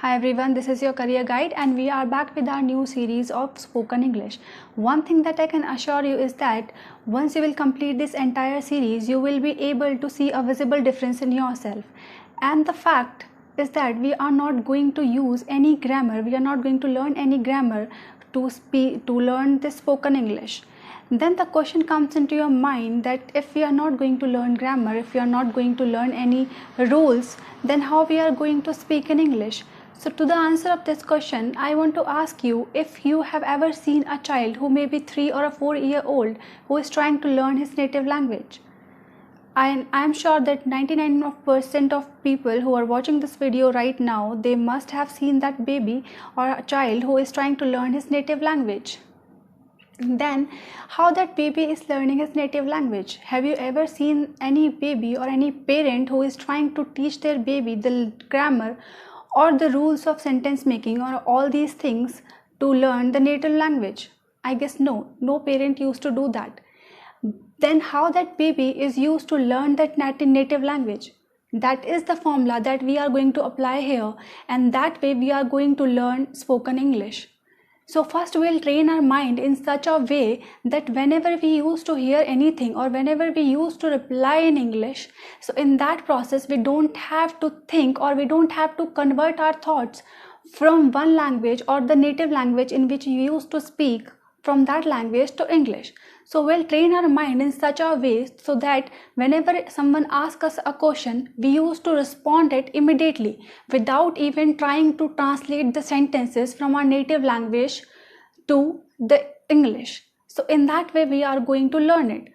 Hi everyone, this is your career guide and we are back with our new series of spoken English. One thing that I can assure you is that once you will complete this entire series, you will be able to see a visible difference in yourself. And the fact is that we are not going to use any grammar, we are not going to learn any grammar to learn this spoken English. Then the question comes into your mind that if we are not going to learn grammar, if we are not going to learn any rules, then how we are going to speak in English? So to the answer of this question, I want to ask you if you have ever seen a child who may be 3 or a 4-year old who is trying to learn his native language. I am sure that 99% of people who are watching this video right now, they must have seen that baby or a child who is trying to learn his native language. Then how that baby is learning his native language? Have you ever seen any baby or any parent who is trying to teach their baby the grammar or the rules of sentence making or all these things to learn the native language? I guess no parent used to do that. Then how that baby is used to learn that native language? That is the formula that we are going to apply here, and that way we are going to learn spoken English. So first we'll train our mind in such a way that whenever we used to hear anything or whenever we used to reply in English, so in that process we don't have to think or we don't have to convert our thoughts from one language or the native language in which you used to speak from that language to English. So we'll train our mind in such a way so that whenever someone asks us a question, we used to respond it immediately without even trying to translate the sentences from our native language to the English. So in that way we are going to learn it.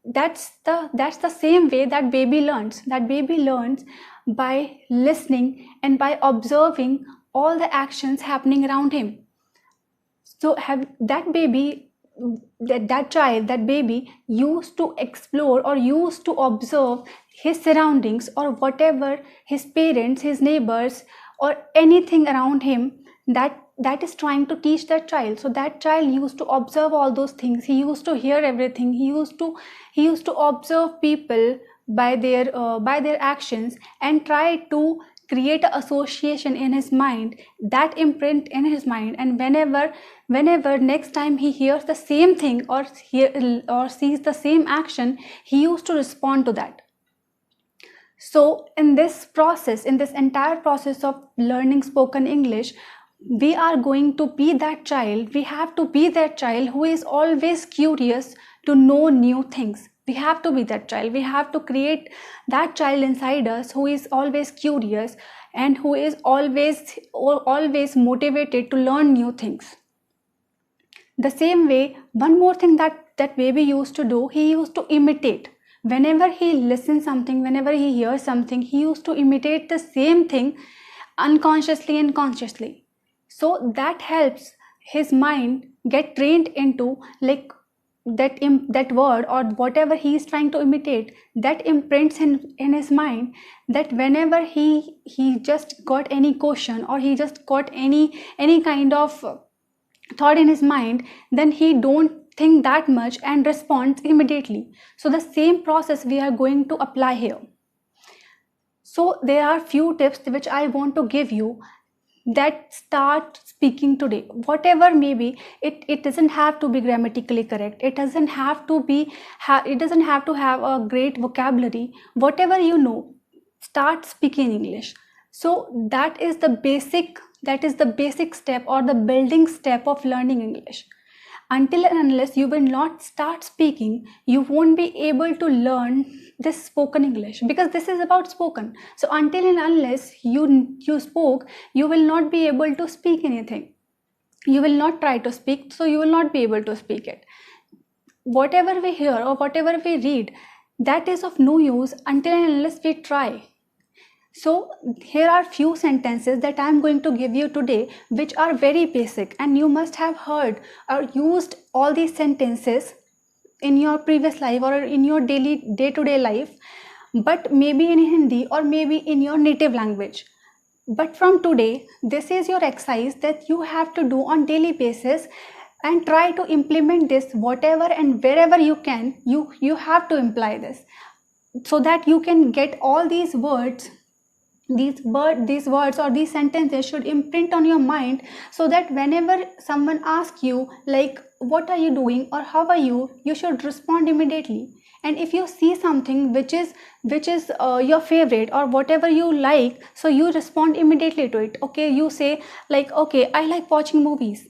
That's the same way that baby learns. That baby learns by listening and by observing all the actions happening around him. So have that baby, that child, that baby used to explore or used to observe his surroundings or whatever his parents, his neighbors or anything around him that is trying to teach that child. So that child used to observe all those things. He used to hear everything. He used to observe people by their actions and try to create an association in his mind, that imprint in his mind, and whenever next time he hears the same thing or sees the same action, he used to respond to that. So in this entire process of learning spoken English, we are going to be that child. We have to be that child who is always curious to know new things. We have to be that child. We have to create that child inside us who is always curious and who is always motivated to learn new things. The same way, one more thing that baby used to do, he used to imitate. Whenever he listens something, whenever he hears something, he used to imitate the same thing unconsciously and consciously. So that helps his mind get trained into like that word or whatever he is trying to imitate, that imprints in his mind, that whenever he just got any question or he just got any kind of thought in his mind, then he don't think that much and responds immediately. So the same process we are going to apply here. So there are few tips which I want to give you that start speaking today. Whatever may be, it doesn't have to be grammatically correct. It doesn't have to have a great vocabulary. Whatever you know, start speaking English. So that is the basic step or the building step of learning English. Until and unless you will not start speaking, you won't be able to learn this spoken English, because this is about spoken. So until and unless you spoke, you will not be able to speak anything. You will not try to speak, so you will not be able to speak it. Whatever we hear or whatever we read, that is of no use until and unless we try. So here are few sentences that I am going to give you today, which are very basic, and you must have heard or used all these sentences in your previous life or in your daily day-to-day life, but maybe in Hindi or maybe in your native language. But from today, this is your exercise that you have to do on daily basis, and try to implement this whatever and wherever you can. You have to imply this so that you can get all these words these words or these sentences should imprint on your mind, so that whenever someone asks you like what are you doing or how are you, you should respond immediately. And if you see something which is your favorite or whatever you like, so you respond immediately to it. Okay, you say like, okay, I like watching movies,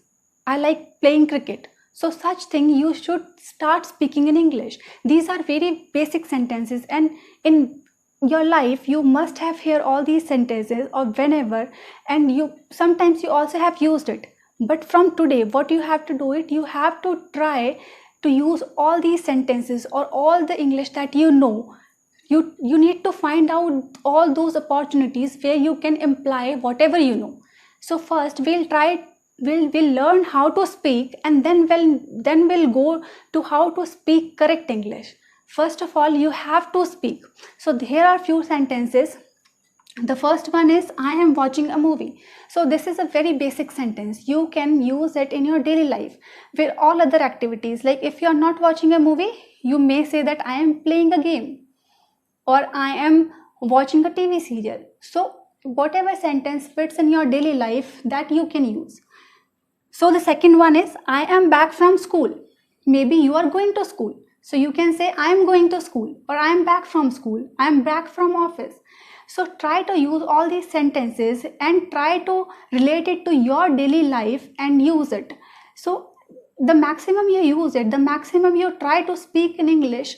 I like playing cricket. So such thing you should start speaking in English. These are very basic sentences, and in your life you must have heard all these sentences or whenever, and you sometimes you also have used it. But from today, what you have to do it, you have to try to use all these sentences or all the English that you know. You need to find out all those opportunities where you can imply whatever you know. So first we'll learn how to speak, and then we'll go to how to speak correct English. First of all, you have to speak. So here are few sentences. The first one is I am watching a movie. So this is a very basic sentence. You can use it in your daily life with all other activities. Like if you are not watching a movie, you may say that I am playing a game or I am watching a TV serial. So whatever sentence fits in your daily life, that you can use. So the second one is I am back from school. Maybe you are going to school. So you can say I am going to school, or I am back from school, I am back from office. So try to use all these sentences and try to relate it to your daily life and use it. So the maximum you use it, the maximum you try to speak in English,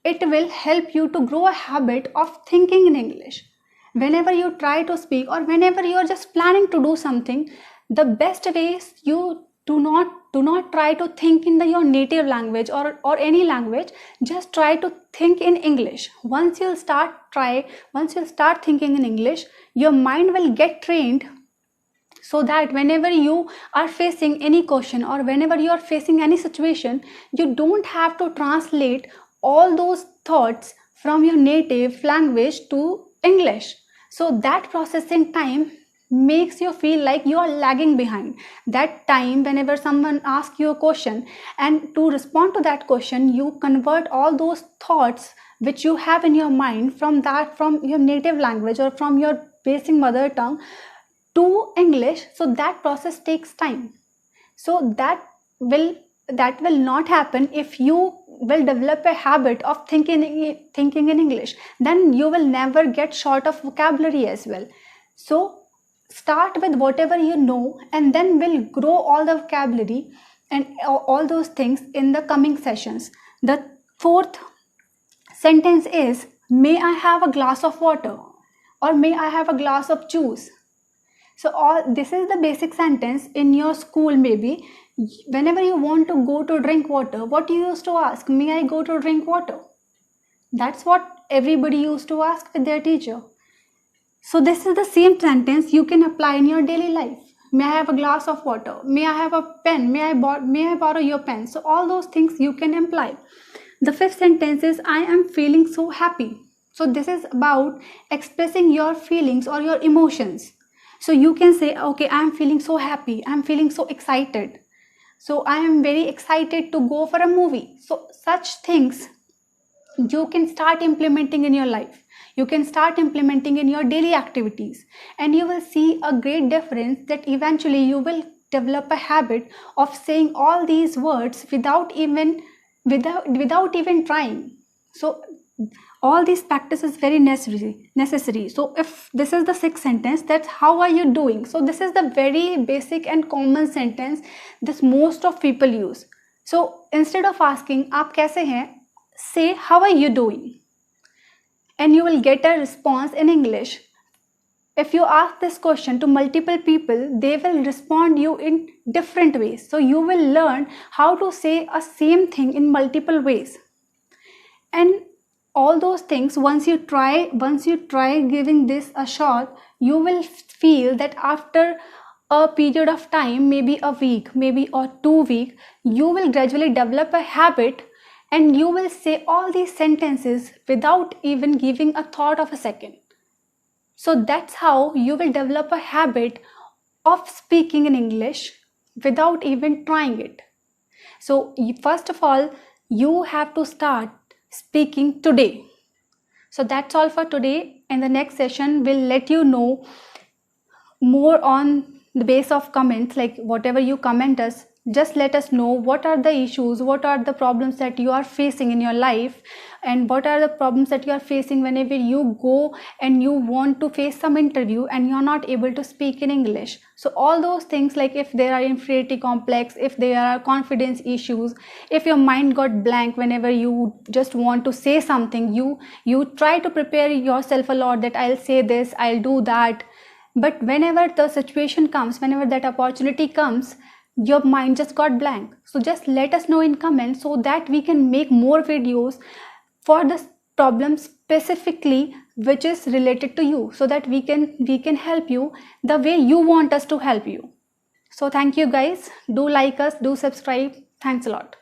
it will help you to grow a habit of thinking in English. Whenever you try to speak or whenever you are just planning to do something, the best way is you do not try to think in your native language or any language. Just try to think in English. Once you'll start thinking in English, your mind will get trained, so that whenever you are facing any question or whenever you are facing any situation, you don't have to translate all those thoughts from your native language to English. So that processing time makes you feel like you are lagging behind. That time whenever someone asks you a question, and to respond to that question, you convert all those thoughts which you have in your mind from your native language or from your basic mother tongue to English. So that process takes time. So that will not happen if you will develop a habit of thinking in English. Then you will never get short of vocabulary as well. So start with whatever you know, and then we'll grow all the vocabulary and all those things in the coming sessions. The fourth sentence is may I have a glass of water, or may I have a glass of juice. So all this is the basic sentence in your school. Maybe whenever you want to go to drink water, what you used to ask, may I go to drink water? That's what everybody used to ask with their teacher. So this is the same sentence you can apply in your daily life. May I have a glass of water? May I have a pen? May I borrow your pen? So all those things you can apply. The fifth sentence is I am feeling so happy. So this is about expressing your feelings or your emotions. So you can say, okay, I am feeling so happy, I am feeling so excited. So I am very excited to go for a movie. So such things you can start implementing in your life. You can start implementing in your daily activities, and you will see a great difference, that eventually you will develop a habit of saying all these words without even trying. So all these practice is very necessary. So if this is the sixth sentence, that's how are you doing. So this is the very basic and common sentence this most of people use. So instead of asking आप कैसे हैं, say how are you doing, and you will get a response in English. If you ask this question to multiple people, they will respond you in different ways. So you will learn how to say a same thing in multiple ways. And all those things, once you try giving this a shot, you will feel that after a period of time, maybe a week, maybe or 2 weeks, you will gradually develop a habit, and you will say all these sentences without even giving a thought of a second. So that's how you will develop a habit of speaking in English without even trying it. So first of all, you have to start speaking today. So that's all for today. In the next session, we'll let you know more on the base of comments, like whatever you comment us, just let us know what are the issues, what are the problems that you are facing in your life, and what are the problems that you are facing whenever you go and you want to face some interview and you're not able to speak in English. So all those things, like if there are inferiority complex, if there are confidence issues, if your mind got blank whenever you just want to say something, you try to prepare yourself a lot that I'll say this, I'll do that, but whenever the situation comes, whenever that opportunity comes, your mind just got blank. So just let us know in comments so that we can make more videos for this problem specifically which is related to you, so that we can help you the way you want us to help you. So thank you guys. Do like us, do subscribe. Thanks a lot.